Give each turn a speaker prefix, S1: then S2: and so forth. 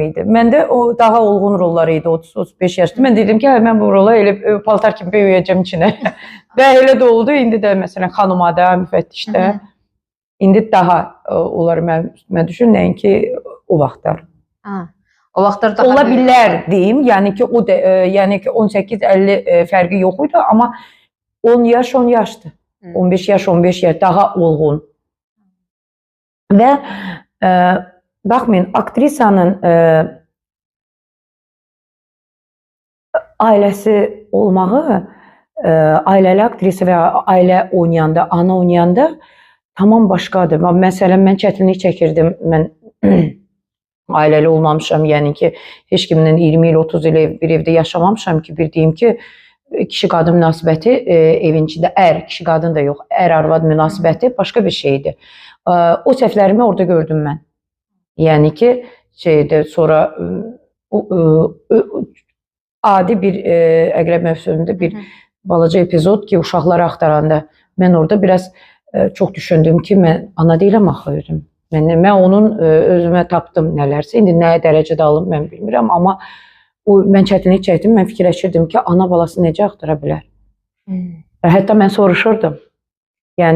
S1: idi. Məndə o daha olğun rollar idi, 30-35 yaşda. Mən dedim ki, mən bu rola elə paltar kimi böyüyəcəm içinə. Və elə də oldu. İndi də məsələn xanımada, müfəttişdə. İndi daha onları mən düşün, nəinki o vaxtlar.
S2: O vaxtlar daha
S1: ola bilər deyim. Yəni ki, o da, yəni ki 18-50 fərqi yox idi, amma 10 yaş 10 yaşdır. 15 yaş 15 yaş daha olğun. Və baxmayın, aktrisanın ailəsi olmağı, ailəli aktrisa və ailə oynayanda, ana oynayanda tamam başqadır. Məsələn, mən çətinlik çəkirdim. Mən ailəli olmamışam, yəni ki, heç kimin 20 il, 30 il bir evdə yaşamamışam ki, bir deyim ki, kişi-qadın münasibəti evin içində, kişi-qadın da yox, ər-arvad münasibəti başqa bir şeydir. O səhvlərimi orada gördüm mən. Yəni ki, sonra adi bir əqrəb mövsümündə bir balaca epizod ki, uşaqları axtaranda mən orada biraz çox düşündüm ki, mən ana deyiləm axı özüm. Mən onun özümə tapdım nələrsə. İndi nəyə dərəcədə alım mən bilmirəm, amma mən çətinlik çəkdim. Mən fikirləşirdim ki, ana balası necə axtara bilər? Hətta mən soruşurdum. Yəni